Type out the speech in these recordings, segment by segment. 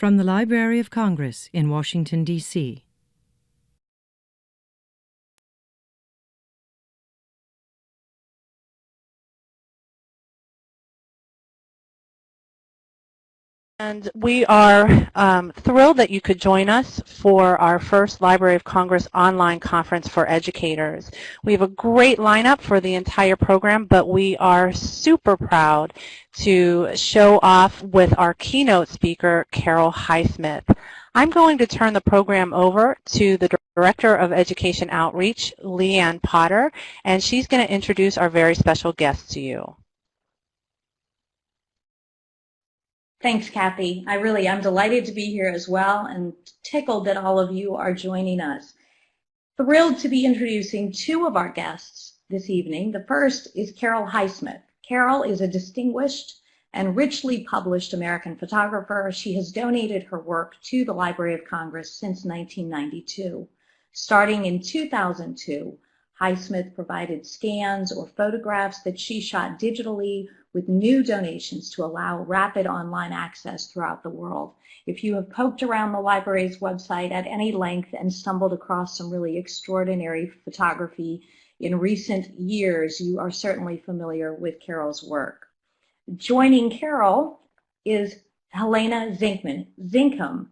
from the Library of Congress in Washington, D.C. And we are thrilled that you could join us for our first Library of Congress online conference for educators. We have a great lineup for the entire program, but we are super proud to show off with our keynote speaker, Carol Highsmith. I'm going to turn the program over to the Director of Education Outreach, Leanne Potter, and she's going to introduce our very special guest to you. Thanks, Kathy. I'm delighted to be here as well and tickled that all of you are joining us. Thrilled to be introducing two of our guests this evening. The first is Carol Highsmith. Carol is a distinguished and richly published American photographer. She has donated her work to the Library of Congress since 1992. Starting in 2002, Highsmith provided scans or photographs that she shot digitally with new donations to allow rapid online access throughout the world. If you have poked around the library's website at any length and stumbled across some really extraordinary photography in recent years, you are certainly familiar with Carol's work. Joining Carol is Helena Zinkham.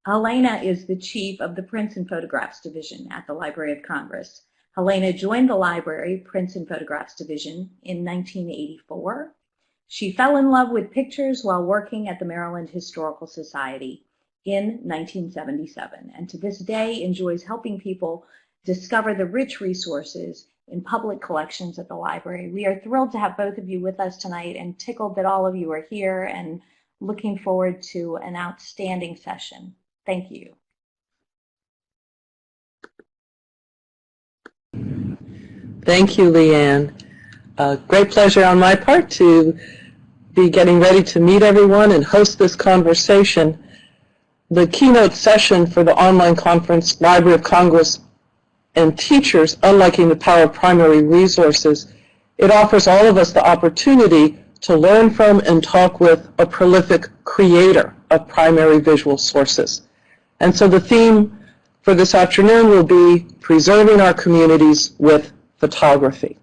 Helena is the chief of the Prints and Photographs Division at the Library of Congress. Helena joined the library Prints and Photographs Division in 1984. She fell in love with pictures while working at the Maryland Historical Society in 1977, and to this day enjoys helping people discover the rich resources in public collections at the library. We are thrilled to have both of you with us tonight and tickled that all of you are here and looking forward to an outstanding session. Thank you. Thank you, Leanne. Great pleasure on my part to be getting ready to meet everyone and host this conversation. The keynote session for the online conference, Library of Congress and Teachers, Unlocking the Power of Primary Resources, it offers all of us the opportunity to learn from and talk with a prolific creator of primary visual sources. And so the theme for this afternoon will be preserving our communities with photography.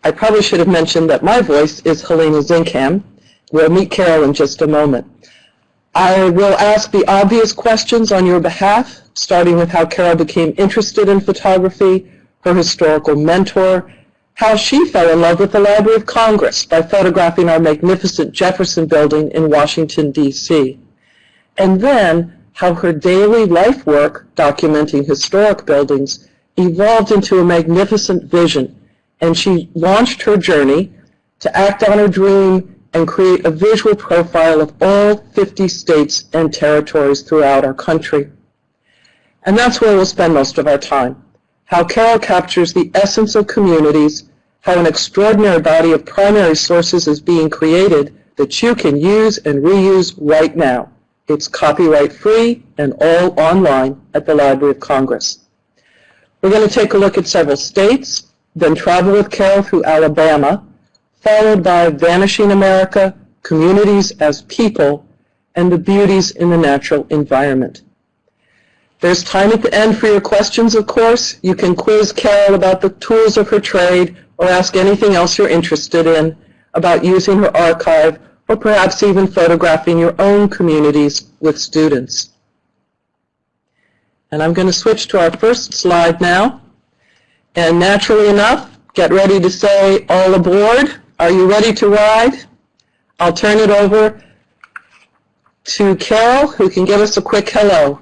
I probably should have mentioned that my voice is Helena Zinkham. We'll meet Carol in just a moment. I will ask the obvious questions on your behalf, starting with how Carol became interested in photography, her historical mentor, how she fell in love with the Library of Congress by photographing our magnificent Jefferson Building in Washington, D.C., and then how her daily life work documenting historic buildings evolved into a magnificent vision, and she launched her journey to act on her dream and create a visual profile of all 50 states and territories throughout our country. And that's where we'll spend most of our time, how Carol captures the essence of communities, how an extraordinary body of primary sources is being created that you can use and reuse right now. It's copyright-free and all online at the Library of Congress. We're going to take a look at several states, then travel with Carol through Alabama, followed by Vanishing America, Communities as People, and the Beauties in the Natural Environment. There's time at the end for your questions, of course. You can quiz Carol about the tools of her trade or ask anything else you're interested in about using her archive or perhaps even photographing your own communities with students. And I'm going to switch to our first slide now. And naturally enough, get ready to say, all aboard. Are you ready to ride? I'll turn it over to Carol, who can give us a quick hello.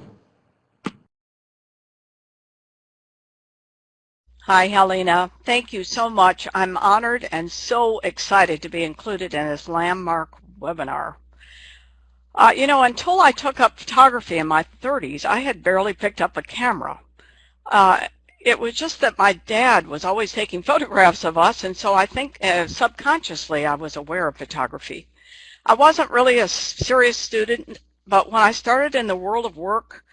Hi, Helena. Thank you so much. I'm honored and so excited to be included in this landmark webinar. Until I took up photography in my 30s, I had barely picked up a camera. It was just that my dad was always taking photographs of us, and so I think subconsciously I was aware of photography. I wasn't really a serious student, but when I started in the world of work,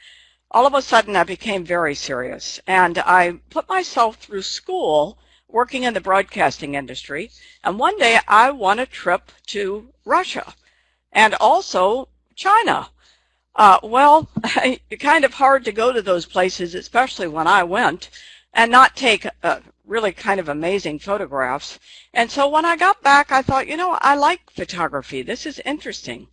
all of a sudden I became very serious, and I put myself through school working in the broadcasting industry, and one day I won a trip to Russia and also China. Well, it's kind of hard to go to those places, especially when I went, and not take really kind of amazing photographs. And so when I got back, I thought, you know, I like photography. This is interesting.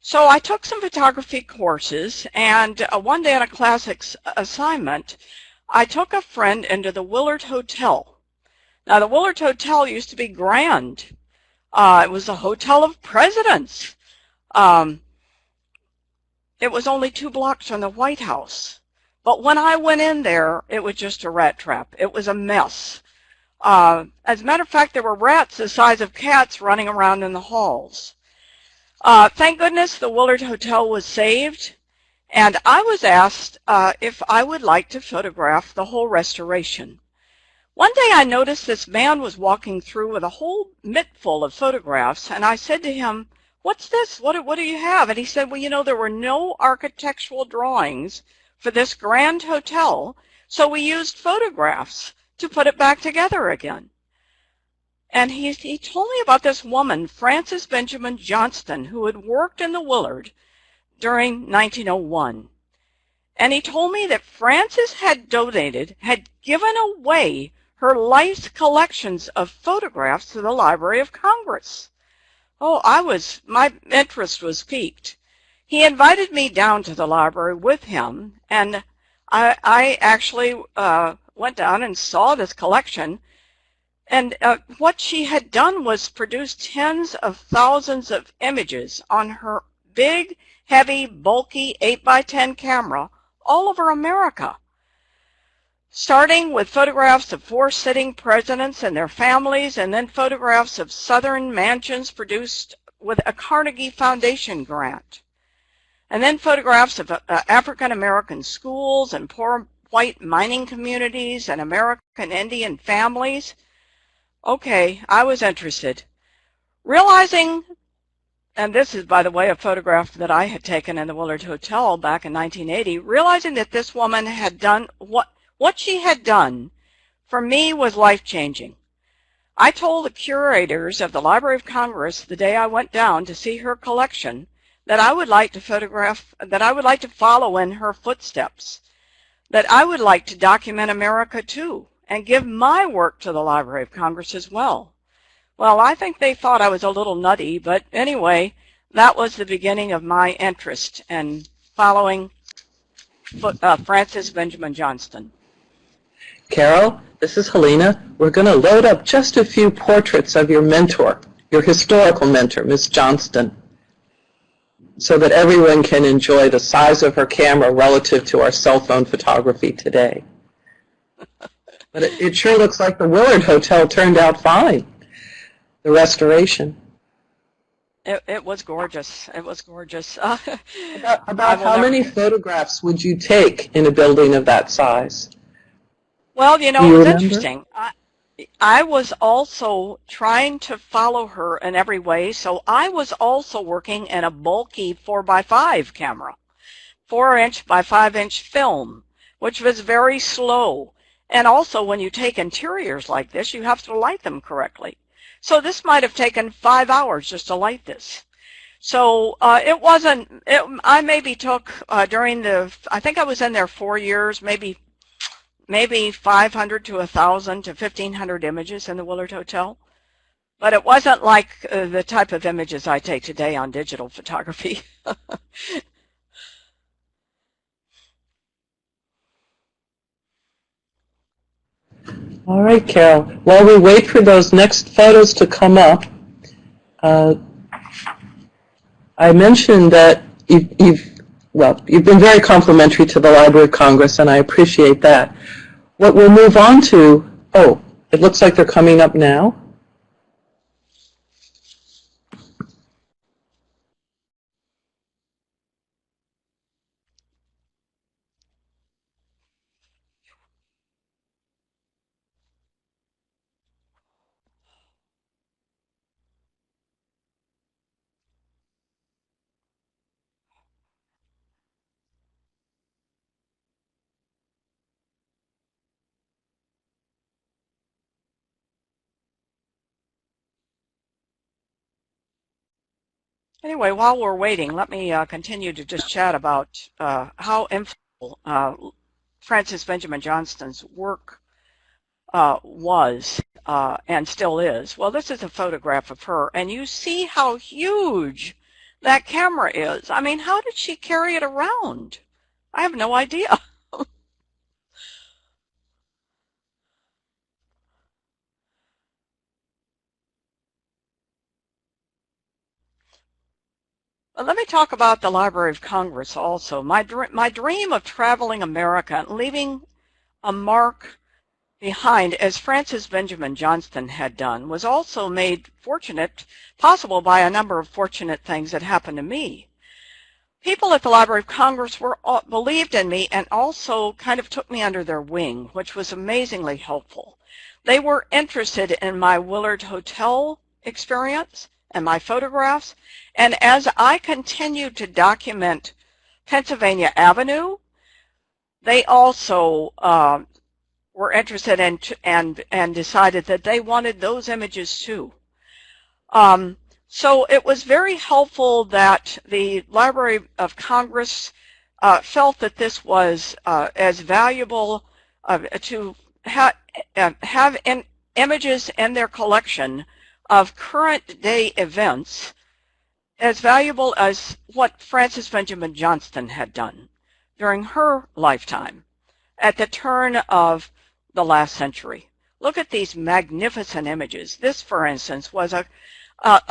So I took some photography courses, and one day on a classics assignment, I took a friend into the Willard Hotel. Now, the Willard Hotel used to be grand. It was a hotel of presidents. It was only 2 blocks from the White House. But when I went in there, it was just a rat trap. It was a mess. As a matter of fact, there were rats the size of cats running around in the halls. Thank goodness the Willard Hotel was saved, and I was asked if I would like to photograph the whole restoration. One day I noticed this man was walking through with a whole mitt full of photographs, and I said to him, "What's this? What do you have?" And he said, "Well, you know, there were no architectural drawings for this grand hotel, so we used photographs to put it back together again." And he told me about this woman, Frances Benjamin Johnston, who had worked in the Willard during 1901. And he told me that Frances had given away her life's collections of photographs to the Library of Congress. Oh, my interest was piqued. He invited me down to the library with him, and I actually went down and saw this collection. And what she had done was produce tens of thousands of images on her big, heavy, bulky 8x10 camera all over America, starting with photographs of 4 sitting presidents and their families, and then photographs of Southern mansions produced with a Carnegie Foundation grant, and then photographs of African-American schools and poor white mining communities and American Indian families. Okay, I was interested. Realizing, and this is, by the way, a photograph that I had taken in the Willard Hotel back in 1980, realizing that this woman had done what she had done for me was life-changing. I told the curators of the Library of Congress the day I went down to see her collection that I would like to photograph, that I would like to follow in her footsteps, that I would like to document America too, and give my work to the Library of Congress as well. Well, I think they thought I was a little nutty, but anyway, that was the beginning of my interest in following Frances Benjamin Johnston. Carol, this is Helena. We're going to load up just a few portraits of your mentor, your historical mentor, Miss Johnston, so that everyone can enjoy the size of her camera relative to our cell phone photography today. But it sure looks like the Willard Hotel turned out fine, the restoration. It was gorgeous. It was gorgeous. About how many photographs would you take in a building of that size? Well, you know, Do you it was remember? interesting. I was also trying to follow her in every way, so I was also working in a bulky 4x5 camera, 4-inch by 5-inch film, which was very slow. And also, when you take interiors like this, you have to light them correctly. So this might have taken 5 hours just to light this. So I maybe took during I think I was in there 4 years, maybe 500 to 1,000 to 1,500 images in the Willard Hotel. But it wasn't like the type of images I take today on digital photography. All right, Carol. While we wait for those next photos to come up, I mentioned that you've been very complimentary to the Library of Congress, and I appreciate that. What we'll move on to, it looks like they're coming up now. Anyway, while we're waiting, let me continue to just chat about how influential Frances Benjamin Johnston's work was and still is. Well, this is a photograph of her, and you see how huge that camera is. I mean, how did she carry it around? I have no idea. Let me talk about the Library of Congress also. My dream of traveling America and leaving a mark behind, as Frances Benjamin Johnston had done, was also made possible by a number of fortunate things that happened to me. People at the Library of Congress believed in me and also kind of took me under their wing, which was amazingly helpful. They were interested in my Willard Hotel experience and my photographs, and as I continued to document Pennsylvania Avenue, they also were interested in and decided that they wanted those images too. So it was very helpful that the Library of Congress felt that this was as valuable to have images in their collection of current day events as valuable as what Frances Benjamin Johnston had done during her lifetime at the turn of the last century. Look at these magnificent images. This, for instance, was a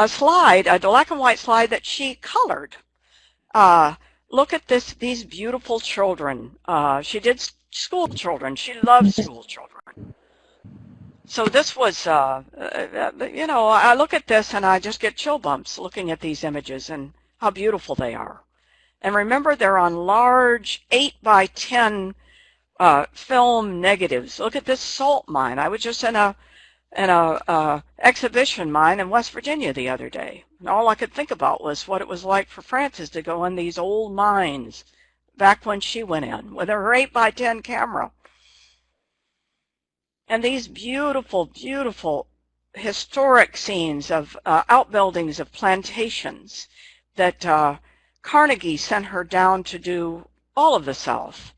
slide, a black and white slide that she colored. Look at these beautiful children. She did school children. She loved school children. So this was, you know, I look at this and I just get chill bumps looking at these images and how beautiful they are. And remember, they're on large 8x10 film negatives. Look at this salt mine. I was just in a exhibition mine in West Virginia the other day. And all I could think about was what it was like for Frances to go in these old mines back when she went in with her 8x10 camera. And these beautiful, beautiful historic scenes of outbuildings of plantations that Carnegie sent her down to do all of the South.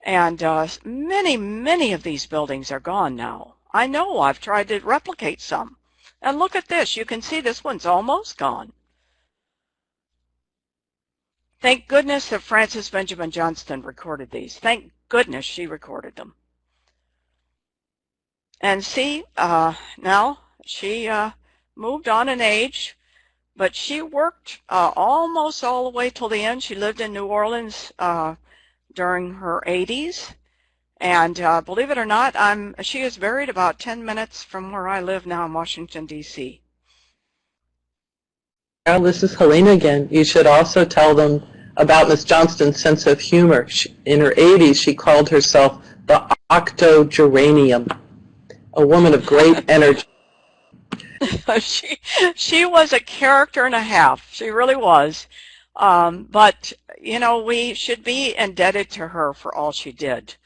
And many, many of these buildings are gone now. I know, I've tried to replicate some. And look at this. You can see this one's almost gone. Thank goodness that Frances Benjamin Johnston recorded these. Thank goodness she recorded them. And see, now she moved on in age, but she worked almost all the way till the end. She lived in New Orleans during her 80s. And believe it or not, she is buried about 10 minutes from where I live now in Washington, D.C. Now, this is Helena again. You should also tell them about Miss Johnston's sense of humor. In her 80s, she called herself the octogeranium, a woman of great energy. She was a character and a half. She really was. But, you know, we should be indebted to her for all she did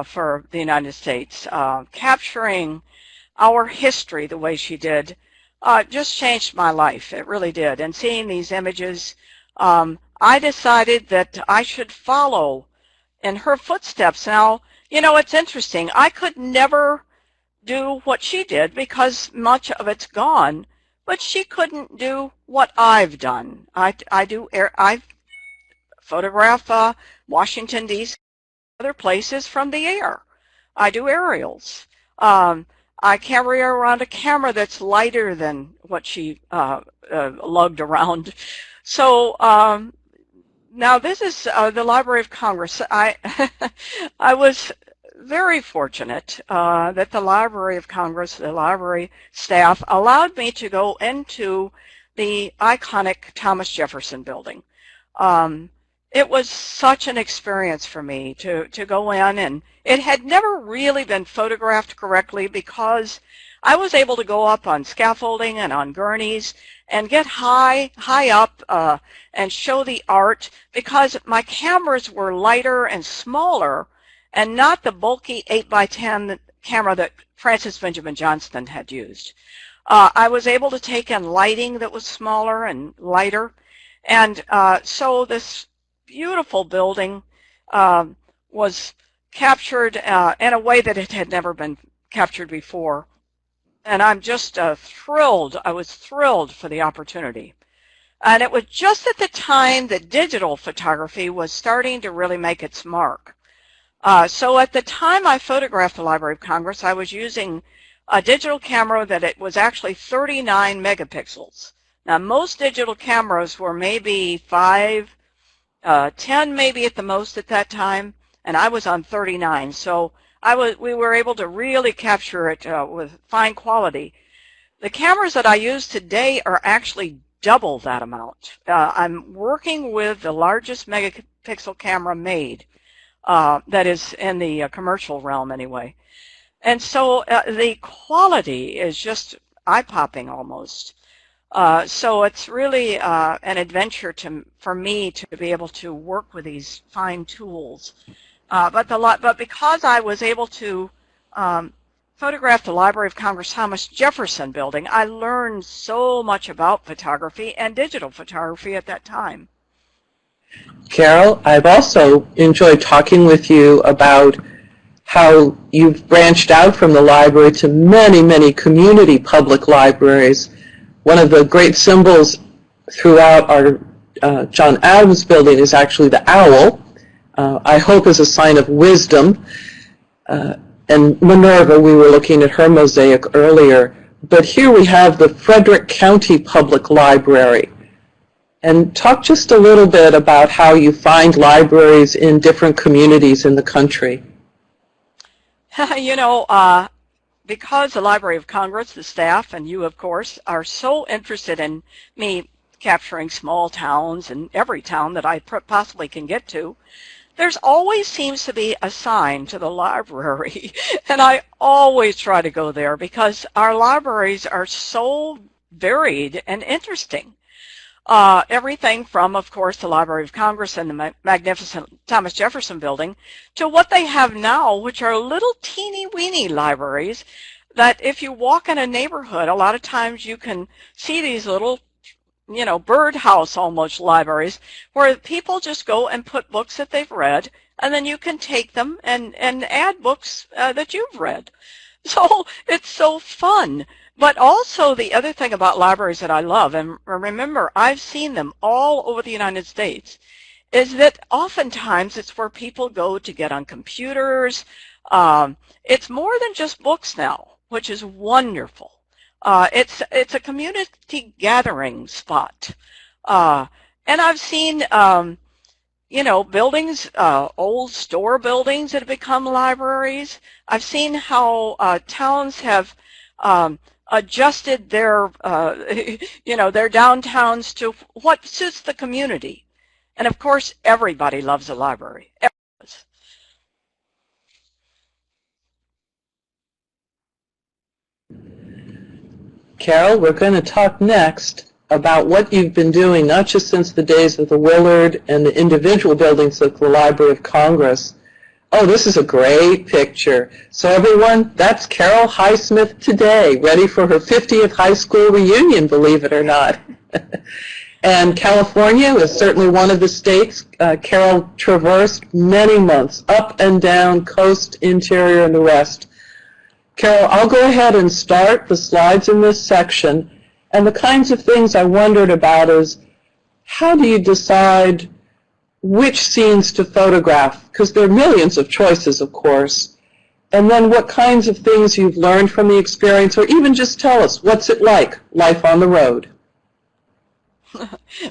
for the United States. Capturing our history the way she did just changed my life. It really did. And seeing these images, I decided that I should follow in her footsteps. Now, you know, it's interesting. I could never do what she did because much of it's gone, but she couldn't do what I've done. I photograph Washington, D.C., other places from the air. I do aerials. I carry around a camera that's lighter than what she lugged around. So now this is the Library of Congress. I was very fortunate that the Library of Congress, the library staff, allowed me to go into the iconic Thomas Jefferson building. It was such an experience for me to go in, and it had never really been photographed correctly because I was able to go up on scaffolding and on gurneys and get high up and show the art because my cameras were lighter and smaller and not the bulky 8x10 camera that Frances Benjamin Johnston had used. I was able to take in lighting that was smaller and lighter. And so this beautiful building was captured in a way that it had never been captured before. And I'm just thrilled. I was thrilled for the opportunity. And it was just at the time that digital photography was starting to really make its mark. So at the time I photographed the Library of Congress, I was using a digital camera that it was actually 39 megapixels. Now most digital cameras were maybe 5, 10 maybe at the most at that time, and I was on 39. So we were able to really capture it with fine quality. The cameras that I use today are actually double that amount. I'm working with the largest megapixel camera made, that is in the commercial realm anyway. And so the quality is just eye-popping almost. So it's really an adventure for me to be able to work with these fine tools. But because I was able to photograph the Library of Congress Thomas Jefferson building, I learned so much about photography and digital photography at that time. Carol, I've also enjoyed talking with you about how you've branched out from the library to many, many community public libraries. One of the great symbols throughout our John Adams building is actually the owl, I hope as a sign of wisdom. And Minerva, we were looking at her mosaic earlier, but here we have the Frederick County Public Library. And talk just a little bit about how you find libraries in different communities in the country. You know, because the Library of Congress, the staff, and you, of course, are so interested in me capturing small towns and every town that I possibly can get to, there's always seems to be a sign to the library, and I always try to go there because our libraries are so varied and interesting. Everything from, of course, the Library of Congress and the magnificent Thomas Jefferson building to what they have now, which are little teeny-weeny libraries that if you walk in a neighborhood, a lot of times you can see these little, you know, birdhouse almost libraries where people just go and put books that they've read, and then you can take them and add books that you've read. So it's so fun. But also the other thing about libraries that I love, and remember, I've seen them all over the United States, is that oftentimes it's where people go to get on computers. It's more than just books now, which is wonderful. It's a community gathering spot. And I've seen, you know, buildings, old store buildings that have become libraries. I've seen how towns have adjusted their, you know, their downtowns to what suits the community. And of course, everybody loves a library. Carol, we're going to talk next about what you've been doing, not just since the days of the Willard and the individual buildings of the Library of Congress. Oh, this is a great picture. So everyone, that's Carol Highsmith today, ready for her 50th high school reunion, believe it or not. And California is certainly one of the states. Carol traversed many months, up and down, coast, interior, and the rest. Carol, I'll go ahead and start the slides in this section. And the kinds of things I wondered about is, how do you decide which scenes to photograph? Because there are millions of choices, of course. And then what kinds of things you've learned from the experience, or even just tell us, what's it like, life on the road?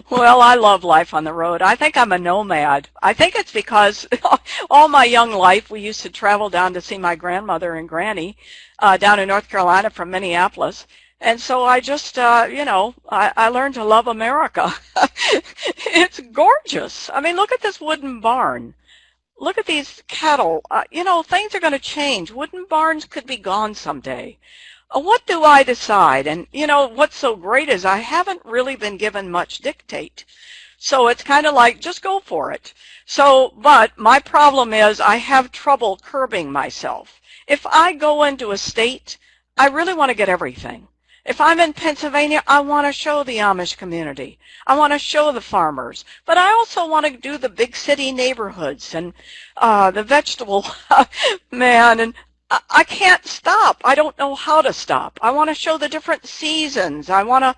Well, I love life on the road. I think I'm a nomad. I think it's because all my young life we used to travel down to see my grandmother and granny down in North Carolina from Minneapolis. And so I just, you know, I learned to love America. It's gorgeous. I mean, look at this wooden barn. Look at these cattle. You know, things are going to change. Wooden barns could be gone someday. What do I decide? And, you know, what's so great is I haven't really been given much dictate. So it's kind of like, just go for it. So, but my problem is I have trouble curbing myself. If I go into a state, I really want to get everything. If I'm in Pennsylvania, I want to show the Amish community. I want to show the farmers. But I also want to do the big city neighborhoods and the vegetable man. And I can't stop. I don't know how to stop. I want to show the different seasons. I want to,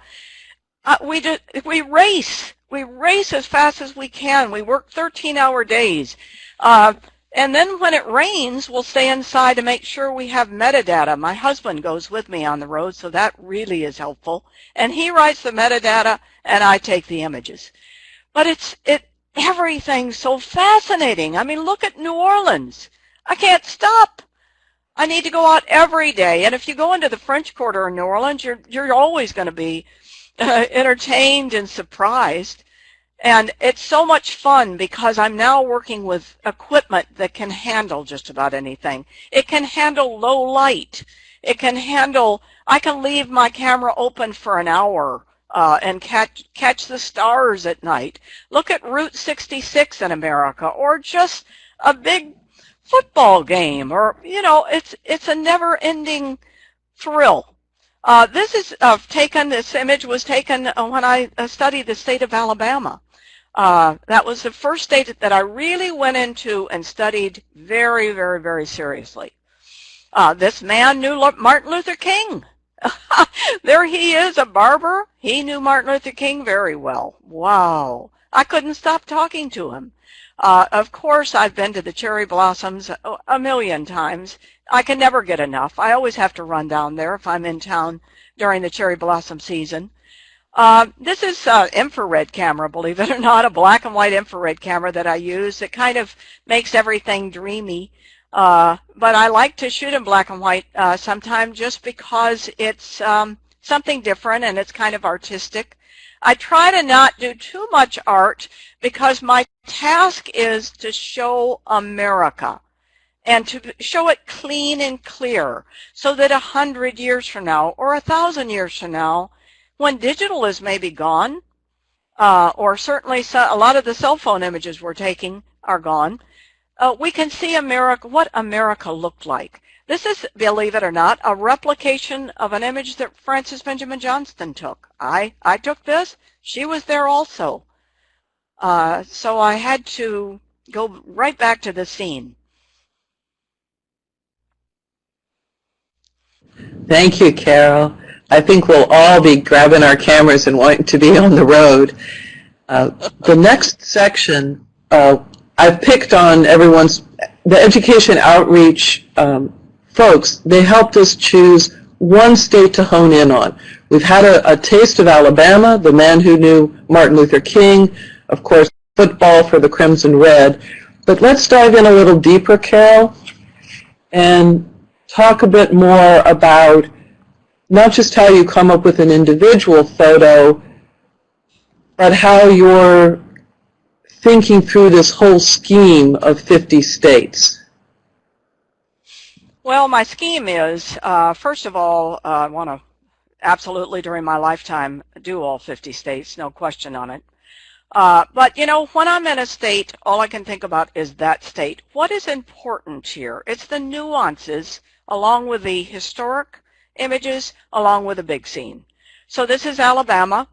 we race. We race as fast as we can. We work 13-hour days. And then when it rains, we'll stay inside to make sure we have metadata. My husband goes with me on the road, so that really is helpful. And he writes the metadata, and I take the images. But everything's so fascinating. I mean, look at New Orleans. I can't stop. I need to go out every day. And if you go into the French Quarter in New Orleans, you're always going to be entertained and surprised. And it's so much fun because I'm now working with equipment that can handle just about anything. It can handle low light. It can handle, I can leave my camera open for an hour and catch the stars at night. Look at Route 66 in America, or just a big football game, or, you know, it's a never-ending thrill. This image was taken when I studied the state of Alabama. That was the first state that I really went into and studied very, very, very seriously. This man knew Martin Luther King. There he is, a barber. He knew Martin Luther King very well. Wow. I couldn't stop talking to him. Of course, I've been to the cherry blossoms a million times. I can never get enough. I always have to run down there if I'm in town during the cherry blossom season. This is an infrared camera, believe it or not, a black and white infrared camera that I use. It kind of makes everything dreamy. But I like to shoot in black and white sometimes just because it's something different and it's kind of artistic. I try to not do too much art because my task is to show America and to show it clean and clear so that 100 years from now or 1,000 years from now, when digital is maybe gone, or certainly a lot of the cell phone images we're taking are gone, we can see America, what America looked like. This is, believe it or not, a replication of an image that Frances Benjamin Johnston took. I took this. She was there also. So I had to go right back to the scene. Thank you, Carol. I think we'll all be grabbing our cameras and wanting to be on the road. The next section, I've picked on the education outreach folks. They helped us choose one state to hone in on. We've had a taste of Alabama, the man who knew Martin Luther King, of course, football for the Crimson Red. But let's dive in a little deeper, Carol, and talk a bit more about not just how you come up with an individual photo, but how you're thinking through this whole scheme of 50 states. Well, my scheme is, first of all, I want to absolutely, during my lifetime, do all 50 states, no question on it. But, you know, when I'm in a state, all I can think about is that state. What is important here? It's the nuances, along with the historic images, along with the big scene. So this is Alabama.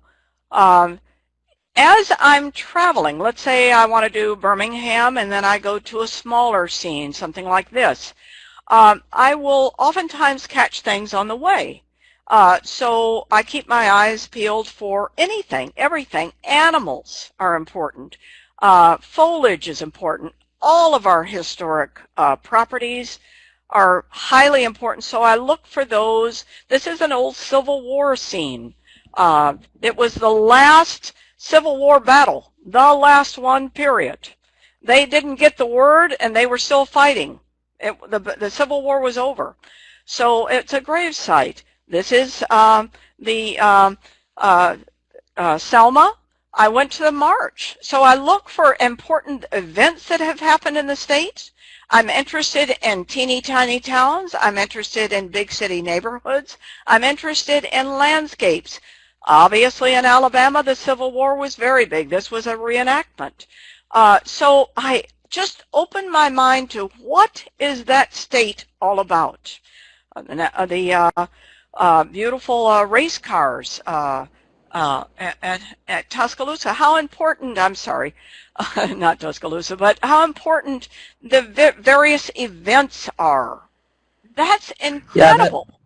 As I'm traveling, let's say I want to do Birmingham, and then I go to a smaller scene, something like this. I will oftentimes catch things on the way. So I keep my eyes peeled for anything, everything. Animals are important. Foliage is important. All of our historic properties are highly important, so I look for those. This is an old Civil War scene. It was the last Civil War battle, the last one, period. They didn't get the word, and they were still fighting. The Civil War was over. So it's a grave site. This is Selma. I went to the march. So I look for important events that have happened in the States. I'm interested in teeny tiny towns. I'm interested in big city neighborhoods. I'm interested in landscapes. Obviously in Alabama, the Civil War was very big. This was a reenactment. So I just opened my mind to what is that state all about. beautiful race cars at Tuscaloosa. How important, I'm sorry, not Tuscaloosa, but how important the various events are. That's incredible. Yeah,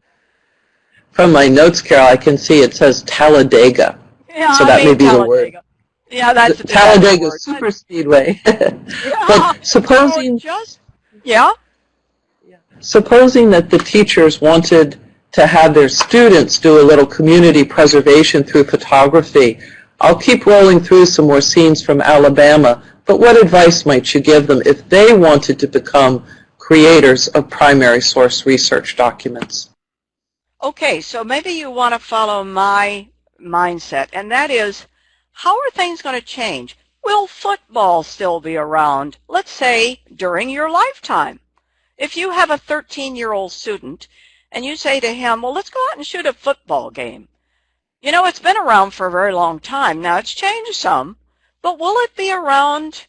from my notes, Carol, I can see it says Talladega. Yeah, so that may be the word. Yeah, that's Talladega Super Speedway. Yeah, but supposing, supposing that the teachers wanted to have their students do a little community preservation through photography, I'll keep rolling through some more scenes from Alabama, but what advice might you give them if they wanted to become creators of primary source research documents? Okay, so maybe you want to follow my mindset, and that is, how are things going to change? Will football still be around, let's say, during your lifetime? If you have a 13-year-old student and you say to him, well, let's go out and shoot a football game. You know, it's been around for a very long time. Now, it's changed some, but will it be around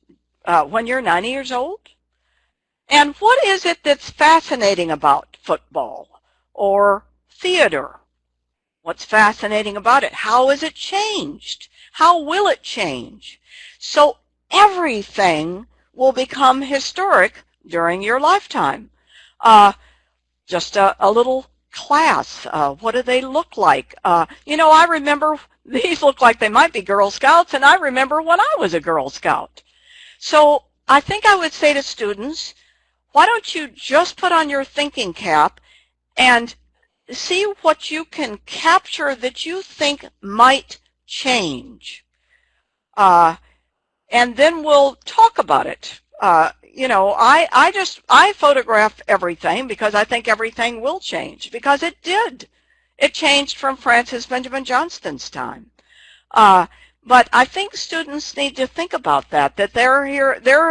when you're 90 years old? And what is it that's fascinating about football or theater? What's fascinating about it? How has it changed? How will it change? So everything will become historic during your lifetime. Just a little class. What do they look like? You know, I remember these look like they might be Girl Scouts, and I remember when I was a Girl Scout. So I think I would say to students, why don't you just put on your thinking cap and see what you can capture that you think might change. And then we'll talk about it. You know, I photograph everything because I think everything will change, because it did. It changed from Francis Benjamin Johnston's time. But I think students need to think about that they're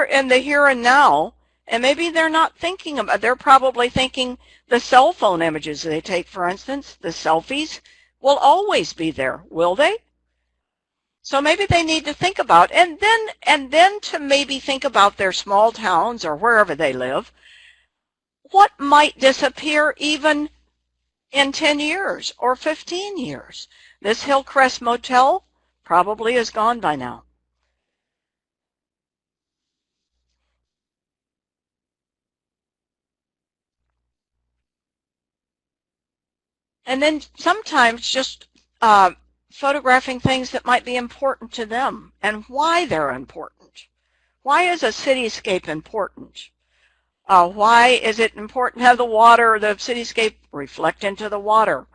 in the here and now, and maybe they're not thinking about, they're probably thinking the cell phone images they take, for instance, the selfies, will always be there, will they? So maybe they need to think about, and then to maybe think about their small towns or wherever they live, what might disappear even in 10 years or 15 years? This Hillcrest Motel probably is gone by now. And then sometimes just photographing things that might be important to them and why they're important. Why is a cityscape important? Why is it important to have the water, the cityscape reflect into the water?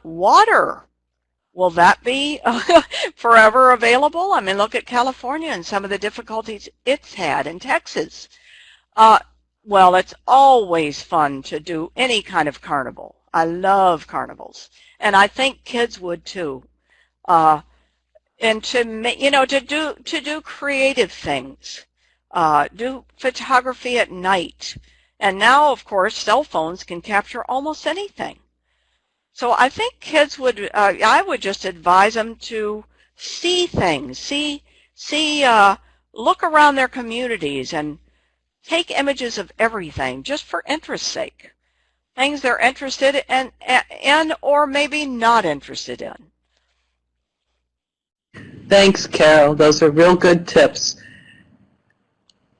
Water, will that be forever available? I mean, look at California and some of the difficulties it's had in Texas. Well, it's always fun to do any kind of carnival. I love carnivals, and I think kids would too. And to do creative things, do photography at night, and now, of course, cell phones can capture almost anything. So I think kids would. I would just advise them to see things, look around their communities, and take images of everything, just for interest's sake. Things they're interested in or maybe not interested in. Thanks, Carol. Those are real good tips.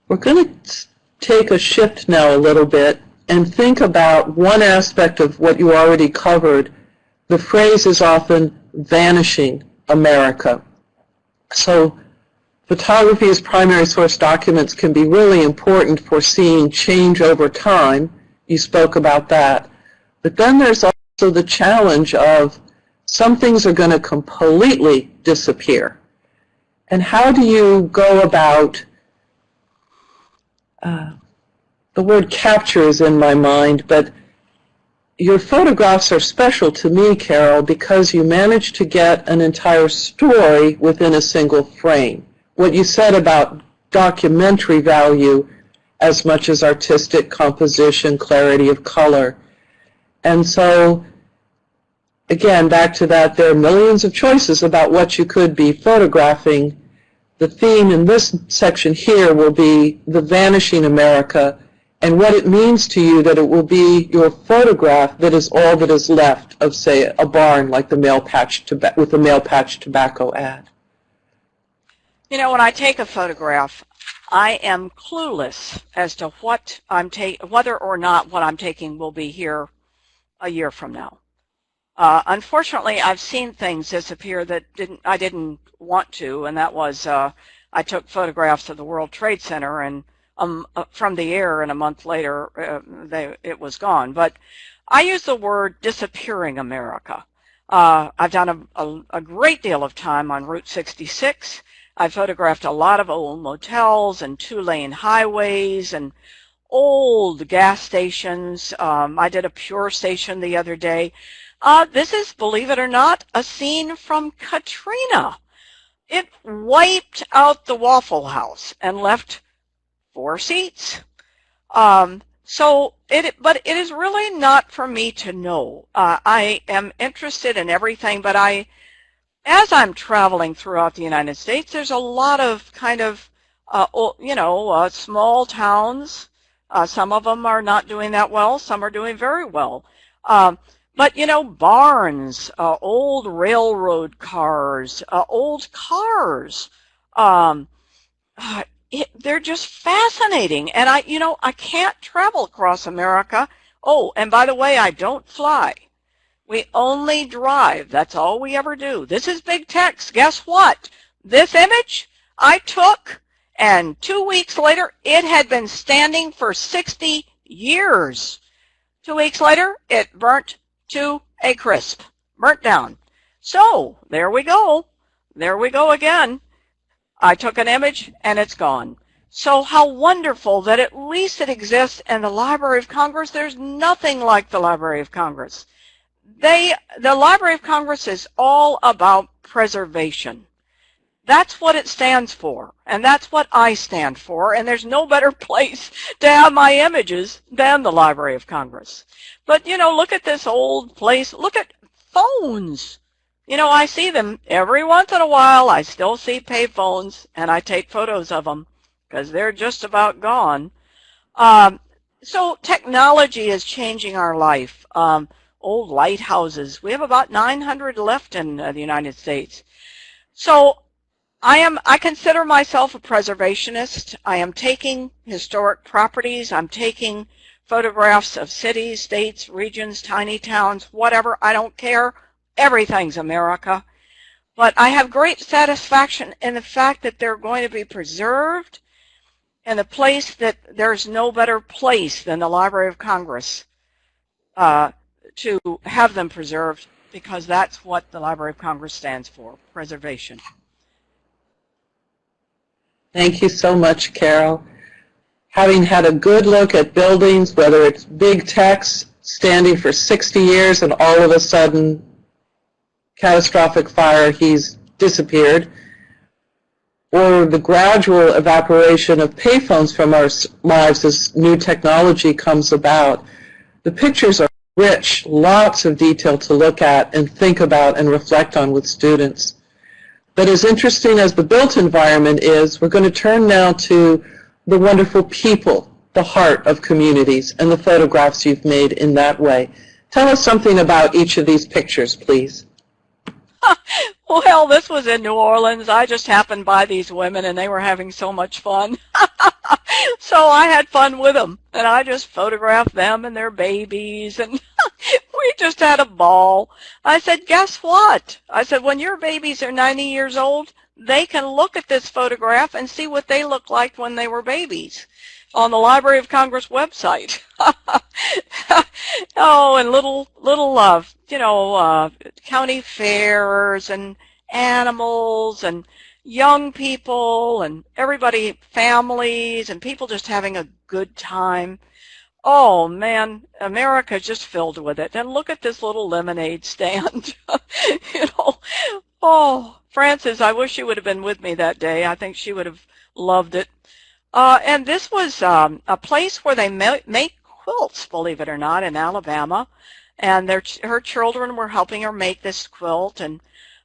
We're going to take a shift now a little bit and think about one aspect of what you already covered. The phrase is often vanishing America. So photography as primary source documents can be really important for seeing change over time. You spoke about that. But then there's also the challenge of some things are going to completely disappear. And how do you go about, the word capture is in my mind, but your photographs are special to me, Carol, because you managed to get an entire story within a single frame. What you said about documentary value as much as artistic composition, clarity of color. And so, again, back to that, there are millions of choices about what you could be photographing. The theme in this section here will be the vanishing America and what it means to you that it will be your photograph that is all that is left of, say, a barn like the with the Male Patch Tobacco ad? You know, when I take a photograph, I am clueless as to whether or not what I'm taking will be here a year from now. Unfortunately, I've seen things disappear that I didn't want to, and that was I took photographs of the World Trade Center and from the air, and a month later it was gone. But I use the word disappearing America. I've done a great deal of time on Route 66. I photographed a lot of old motels and two-lane highways and old gas stations. I did a Pure station the other day. This is, believe it or not, a scene from Katrina. It wiped out the Waffle House and left 4 seats. But it is really not for me to know. I am interested in everything, but as I'm traveling throughout the United States, there's a lot of kind of, small towns. Some of them are not doing that well. Some are doing very well. But, barns, old railroad cars, old cars, they're just fascinating. And I can't travel across America. Oh, and by the way, I don't fly. We only drive. That's all we ever do. This is big text. Guess what? This image I took, and 2 weeks later, it had been standing for 60 years. 2 weeks later, it burnt to a crisp, burnt down. So there we go. There we go again. I took an image and it's gone. So how wonderful that at least it exists in the Library of Congress. There's nothing like the Library of Congress. The Library of Congress is all about preservation. That's what it stands for, and that's what I stand for, and there's no better place to have my images than the Library of Congress. But, look at this old place. Look at phones. I see them every once in a while. I still see pay phones, and I take photos of them because they're just about gone. So technology is changing our life. Old lighthouses. We have about 900 left in the United States. So I consider myself a preservationist. I am taking historic properties. I'm taking photographs of cities, states, regions, tiny towns, whatever. I don't care. Everything's America. But I have great satisfaction in the fact that they're going to be preserved in a place that there's no better place than the Library of Congress to have them preserved, because that's what the Library of Congress stands for, preservation. Thank you so much, Carol. Having had a good look at buildings, whether it's big techs standing for 60 years and all of a sudden, catastrophic fire, he's disappeared, or the gradual evaporation of payphones from our lives as new technology comes about, the pictures are rich, lots of detail to look at and think about and reflect on with students. But as interesting as the built environment is, we're going to turn now to the wonderful people, the heart of communities, and the photographs you've made in that way. Tell us something about each of these pictures, please. Well, this was in New Orleans. I just happened by these women, and they were having so much fun. So I had fun with them, and I just photographed them and their babies, and we just had a ball. I said, guess what? I said, when your babies are 90 years old, they can look at this photograph and see what they looked like when they were babies on the Library of Congress website. Oh, and little county fairs and animals and young people and everybody, families and people just having a good time. Oh man, America's just filled with it. And look at this little lemonade stand. Oh, Frances, I wish you would have been with me that day. I think she would have loved it. And this was a place where they make quilts, believe it or not, in Alabama. And her children were helping her make this quilt. And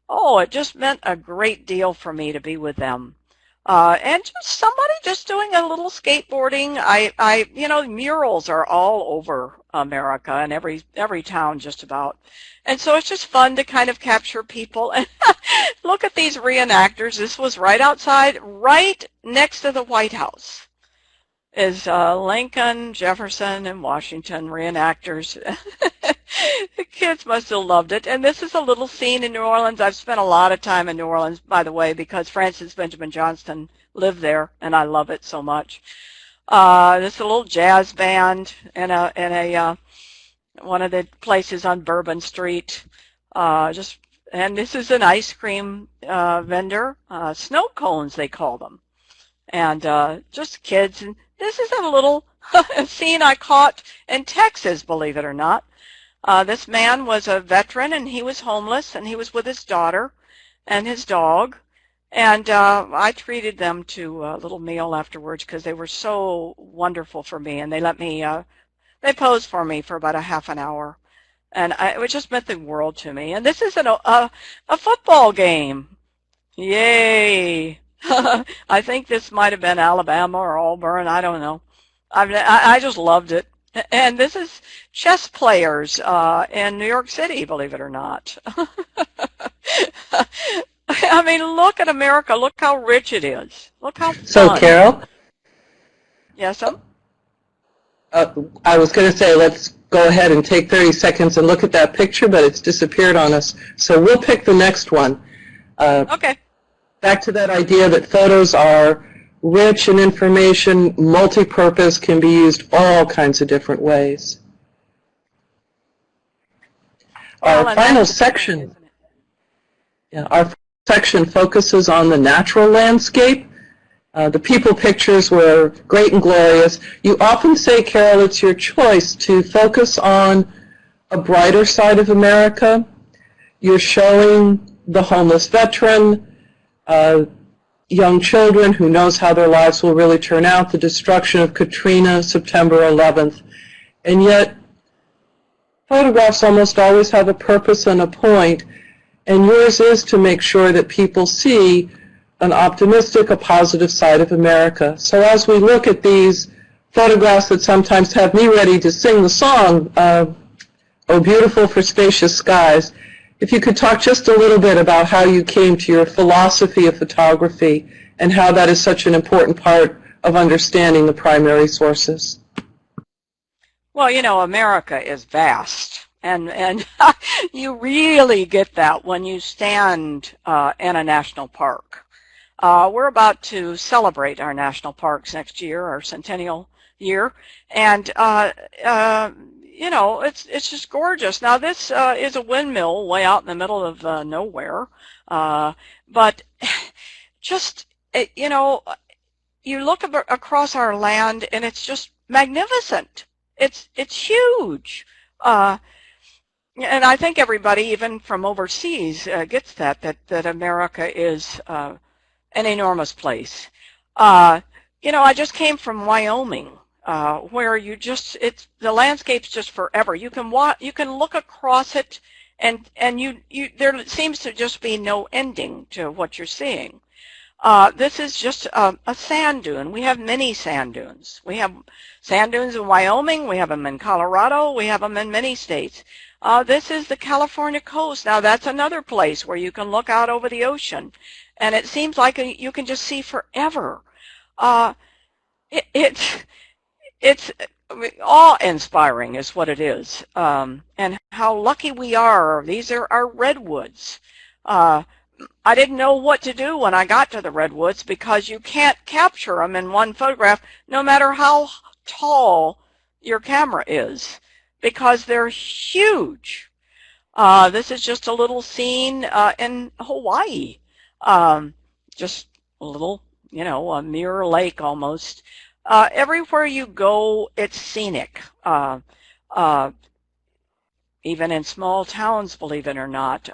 oh, it just meant a great deal for me to be with them. and just somebody just doing a little skateboarding. You know, murals are all over America and every town just about. And so it's just fun to kind of capture people. And look at these reenactors. This was right outside, right next to the White House is Lincoln, Jefferson, and Washington reenactors. The kids must have loved it. And this is a little scene in New Orleans. I've spent a lot of time in New Orleans, by the way, because Francis Benjamin Johnston lived there, and I love it so much. This is a little jazz band in one of the places on Bourbon Street. And this is an ice cream vendor, snow cones they call them, and just kids. And this is a little scene I caught in Texas, believe it or not. This man was a veteran, and he was homeless, and he was with his daughter and his dog. And I treated them to a little meal afterwards because they were so wonderful for me, and they let me, they posed for me for about a half an hour. And it just meant the world to me. And this is a football game. Yay! I think this might have been Alabama or Auburn. I don't know. I just loved it. And this is chess players in New York City, believe it or not. I mean, look at America. Look how rich it is. Look how fun. So, Carol? Yes, sir? I was going to say, let's go ahead and take 30 seconds and look at that picture, but it's disappeared on us. So we'll pick the next one. Okay. Back to that idea that photos are rich in information, multi-purpose, can be used all kinds of different ways. Well, our final section, our section focuses on the natural landscape. The people pictures were great and glorious. You often say, Carol, it's your choice to focus on a brighter side of America. You're showing the homeless veteran, young children who knows how their lives will really turn out, the destruction of Katrina, September 11th. And yet, photographs almost always have a purpose and a point, and yours is to make sure that people see an optimistic, a positive side of America. So as we look at these photographs that sometimes have me ready to sing the song, Oh Beautiful for Spacious Skies, if you could talk just a little bit about how you came to your philosophy of photography and how that is such an important part of understanding the primary sources. Well, you know, America is vast, and you really get that when you stand in a national park. We're about to celebrate our national parks next year, our centennial year, and you know, it's just gorgeous. Now, this is a windmill way out in the middle of nowhere, but just, you know, you look across our land, and it's just magnificent. It's huge. And I think everybody, even from overseas, gets that America is an enormous place. You know, I just came from Wyoming, where you just, the landscape's just forever. You can look across it, and there seems to just be no ending to what you're seeing. This is just a sand dune. We have many sand dunes. We have sand dunes in Wyoming. We have them in Colorado. We have them in many states. This is the California coast. Now, that's another place where you can look out over the ocean, and it seems like you can just see forever. It's awe-inspiring is what it is, and how lucky we are. These are our redwoods. I didn't know what to do when I got to the redwoods because you can't capture them in one photograph no matter how tall your camera is because they're huge. This is just a little scene in Hawaii. Just a little, you know, a mirror lake almost. Everywhere you go, it's scenic. Even in small towns, believe it or not.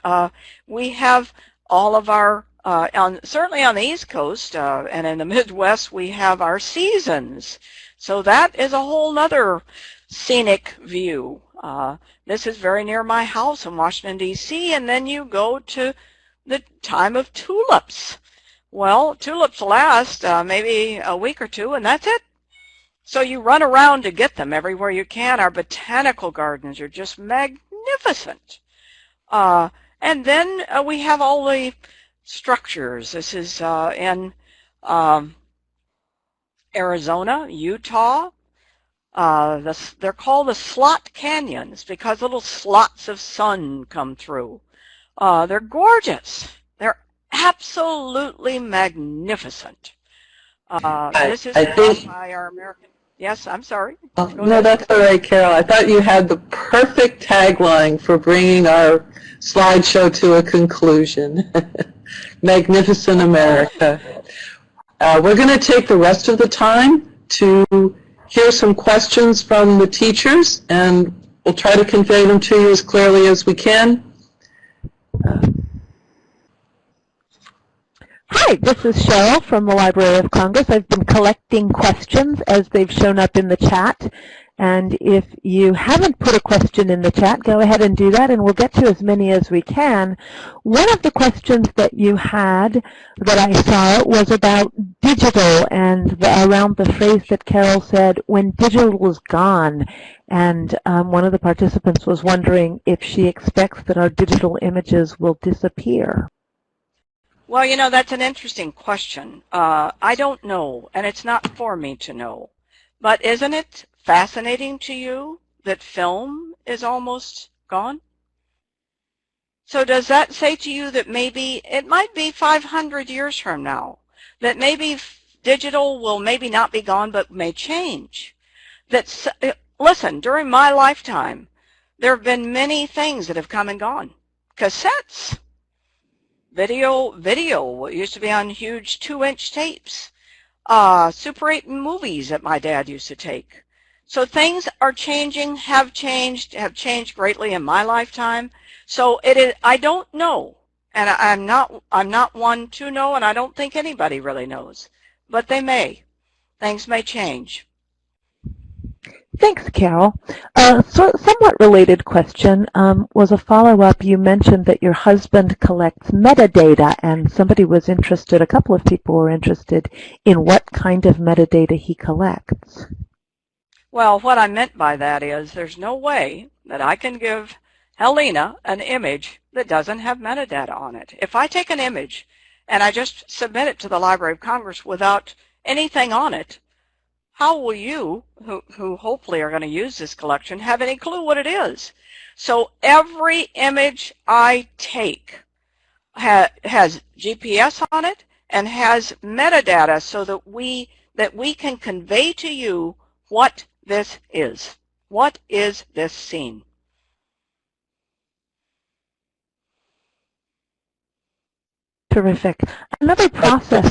We have all of our, certainly on the East Coast and in the Midwest, we have our seasons. So that is a whole nother scenic view. This is very near my house in Washington, D.C., and then you go to the time of tulips. Well, tulips last maybe a week or two, and that's it. So you run around to get them everywhere you can. Our botanical gardens are just magnificent. And then we have all the structures. This is in Arizona, Utah. They're called the slot canyons because little slots of sun come through. They're gorgeous. They're absolutely magnificent. This is by our American. Yes, I'm sorry. No, that's all right, Carol. I thought you had the perfect tagline for bringing our slideshow to a conclusion. Magnificent America. We're going to take the rest of the time to hear some questions from the teachers, and we'll try to convey them to you as clearly as we can. Hi, this is Cheryl from the Library of Congress. I've been collecting questions as they've shown up in the chat. And if you haven't put a question in the chat, go ahead and do that, and we'll get to as many as we can. One of the questions that you had that I saw was about digital and around the phrase that Carol said, when digital is gone. And one of the participants was wondering if she expects that our digital images will disappear. Well, you know, that's an interesting question. I don't know, and it's not for me to know. But isn't it fascinating to you that film is almost gone? So does that say to you that maybe it might be 500 years from now, that maybe digital will maybe not be gone but may change? Listen, during my lifetime, there have been many things that have come and gone. Cassettes. Video used to be on huge 2-inch tapes. Super 8 movies that my dad used to take. So things are changing, have changed greatly in my lifetime. So it is. I don't know, and I'm not one to know, and I don't think anybody really knows. But they may. Things may change. Thanks, Carol. Somewhat related question was a follow-up. You mentioned that your husband collects metadata, and somebody was interested, a couple of people were interested in what kind of metadata he collects. Well, what I meant by that is there's no way that I can give Helena an image that doesn't have metadata on it. If I take an image and I just submit it to the Library of Congress without anything on it, how will you, who hopefully are going to use this collection, have any clue what it is? So every image I take has GPS on it and has metadata so that we can convey to you what this is. What is this scene? Terrific. Another process.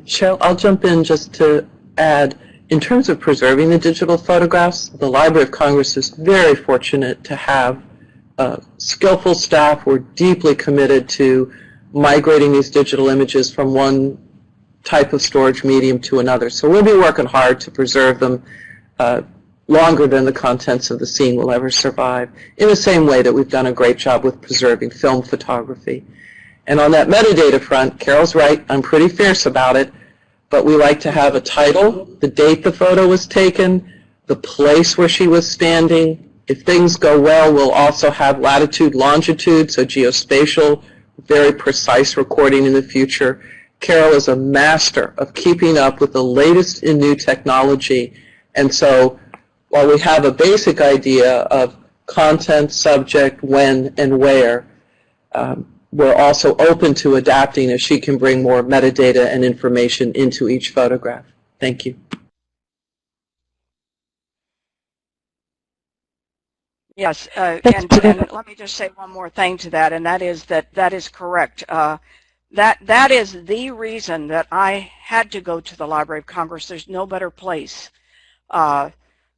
Cheryl, I'll jump in just to add, in terms of preserving the digital photographs, the Library of Congress is very fortunate to have skillful staff who are deeply committed to migrating these digital images from one type of storage medium to another. So we'll be working hard to preserve them longer than the contents of the scene will ever survive, in the same way that we've done a great job with preserving film photography. And on that metadata front, Carol's right, I'm pretty fierce about it, but we like to have a title, the date the photo was taken, the place where she was standing. If things go well, we'll also have latitude, longitude, so geospatial, very precise recording in the future. Carol is a master of keeping up with the latest in new technology. And so while we have a basic idea of content, subject, when, and where, we're also open to adapting as she can bring more metadata and information into each photograph. Thank you. Yes, and let me just say one more thing to that, and that is that is correct. That is the reason that I had to go to the Library of Congress. There's no better place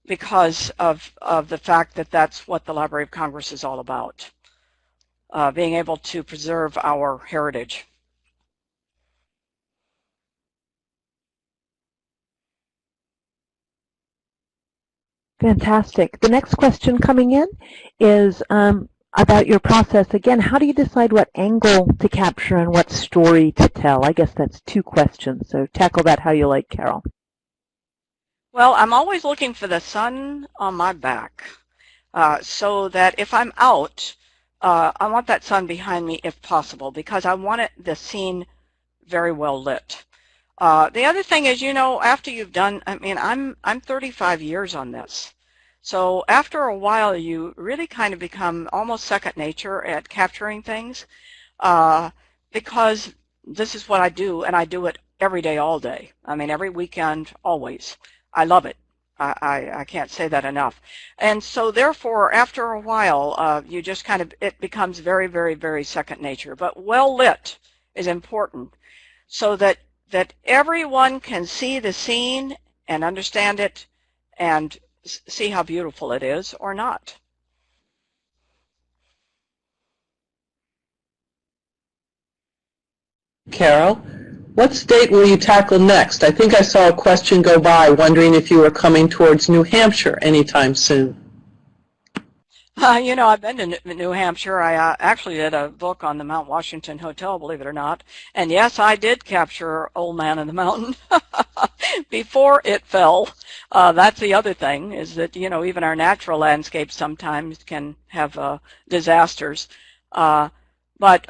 because of the fact that that's what the Library of Congress is all about, being able to preserve our heritage. Fantastic. The next question coming in is, about your process. Again, how do you decide what angle to capture and what story to tell? I guess that's two questions, so tackle that how you like, Carol. Well, I'm always looking for the sun on my back, so that if I'm out, I want that sun behind me if possible, because I want the scene very well lit. The other thing is, you know, after you've done, I mean, I'm 35 years on this. So after a while, you really kind of become almost second nature at capturing things, because this is what I do, and I do it every day, all day. I mean, every weekend, always. I love it. I can't say that enough. And so therefore, after a while, you just kind of, it becomes very, very, very second nature. But well lit is important so that everyone can see the scene and understand it and see how beautiful it is or not. Carol, what state will you tackle next? I think I saw a question go by wondering if you were coming towards New Hampshire anytime soon. You know, I've been to New Hampshire. I actually did a book on the Mount Washington Hotel, believe it or not. And yes, I did capture Old Man in the Mountain before it fell. That's the other thing, is that, you know, even our natural landscapes sometimes can have disasters. But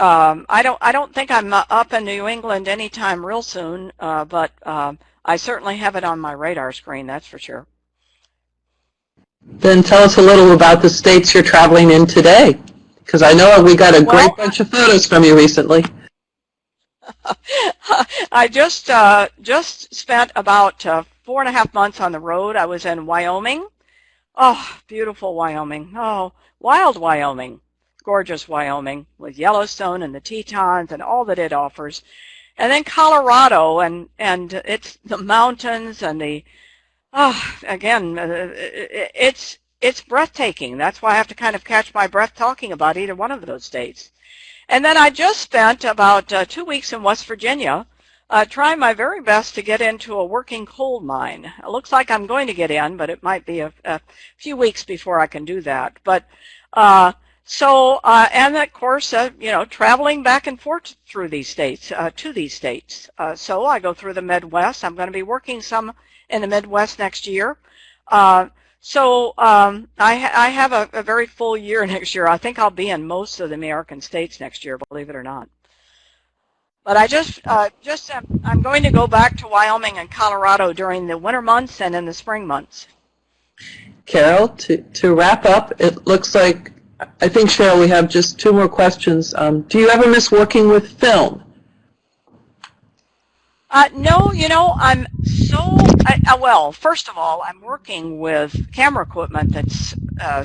I don't think I'm up in New England anytime real soon, but I certainly have it on my radar screen, that's for sure. Then tell us a little about the states you're traveling in today, because I know we got a great bunch of photos from you recently. I just spent about 4.5 months on the road. I was in Wyoming. Oh, beautiful Wyoming. Oh, wild Wyoming. Gorgeous Wyoming with Yellowstone and the Tetons and all that it offers. And then Colorado, and it's the mountains and the, again, it's breathtaking. That's why I have to kind of catch my breath talking about either one of those states. And then I just spent about 2 weeks in West Virginia trying my very best to get into a working coal mine. It looks like I'm going to get in, but it might be a few weeks before I can do that. But so, and of course, you know, traveling back and forth through these states, to these states. So I go through the Midwest. I'm going to be working some in the Midwest next year. So I have a very full year next year. I think I'll be in most of the American states next year, believe it or not. But I I'm going to go back to Wyoming and Colorado during the winter months and in the spring months. Carol, to wrap up, it looks like, I think, Cheryl, we have just 2 more questions. Do you ever miss working with film? No, you know, I'm so, well, first of all, I'm working with camera equipment that's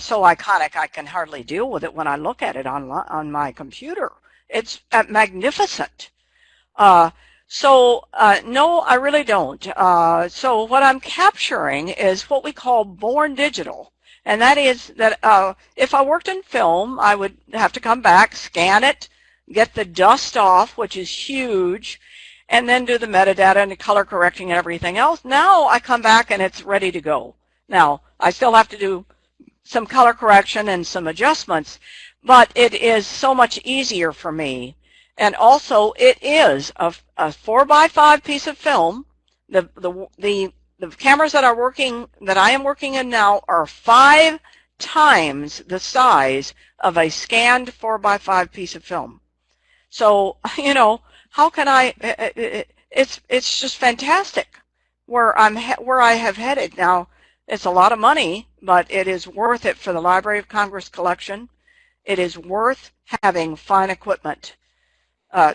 so iconic I can hardly deal with it when I look at it on my computer. It's magnificent. So no, I really don't. So what I'm capturing is what we call born digital. And that is that if I worked in film, I would have to come back, scan it, get the dust off, which is huge, and then do the metadata and the color correcting and everything else. Now I come back and it's ready to go. Now, I still have to do some color correction and some adjustments, but it is so much easier for me. And also, it is a 4x5 piece of film. The cameras that I am working in now are 5 times the size of a scanned 4x5 piece of film. So, you know, how can I? It's just fantastic where I have headed now. It's a lot of money, but it is worth it for the Library of Congress collection. It is worth having fine equipment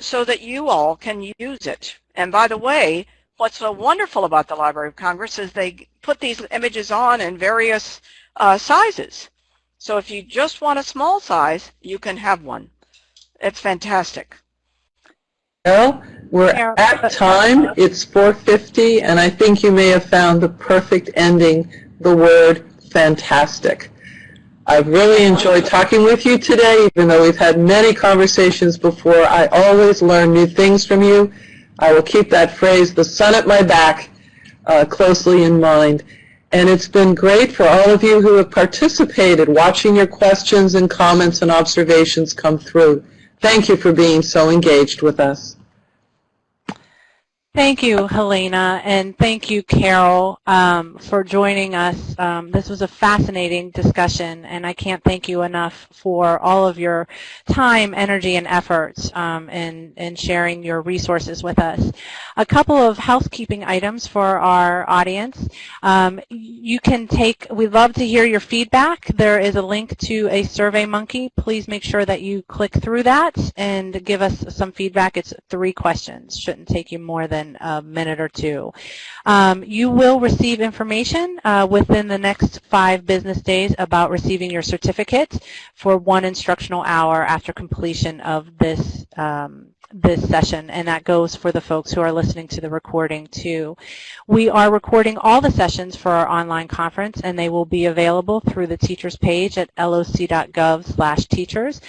so that you all can use it. And by the way, what's so wonderful about the Library of Congress is they put these images on in various sizes. So if you just want a small size, you can have one. It's fantastic. Carol, we're at time. It's 4:50, and I think you may have found the perfect ending, the word fantastic. I've really enjoyed talking with you today, even though we've had many conversations before. I always learn new things from you. I will keep that phrase, the sun at my back, closely in mind. And it's been great for all of you who have participated, watching your questions and comments and observations come through. Thank you for being so engaged with us. Thank you, Helena, and thank you, Carol, for joining us. This was a fascinating discussion, and I can't thank you enough for all of your time, energy, and efforts in sharing your resources with us. A couple of housekeeping items for our audience. We'd love to hear your feedback. There is a link to a SurveyMonkey. Please make sure that you click through that and give us some feedback. It's 3 questions. Shouldn't take you more than a minute or 2. You will receive information within the next 5 business days about receiving your certificate for 1 instructional hour after completion of this session, and that goes for the folks who are listening to the recording too. We are recording all the sessions for our online conference, and they will be available through the teachers page at loc.gov/teachers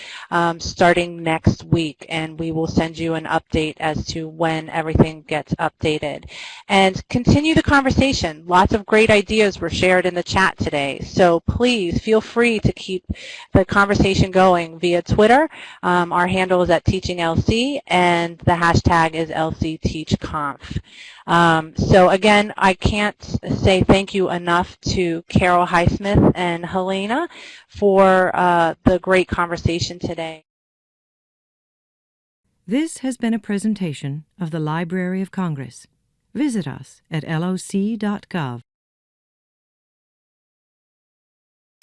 starting next week, and we will send you an update as to when everything gets updated. And continue the conversation. Lots of great ideas were shared in the chat today, so please feel free to keep the conversation going via Twitter. Our handle is at TeachingLC, and the hashtag is LCTeachConf. So again, I can't say thank you enough to Carol Highsmith and Helena for the great conversation today. This has been a presentation of the Library of Congress. Visit us at loc.gov.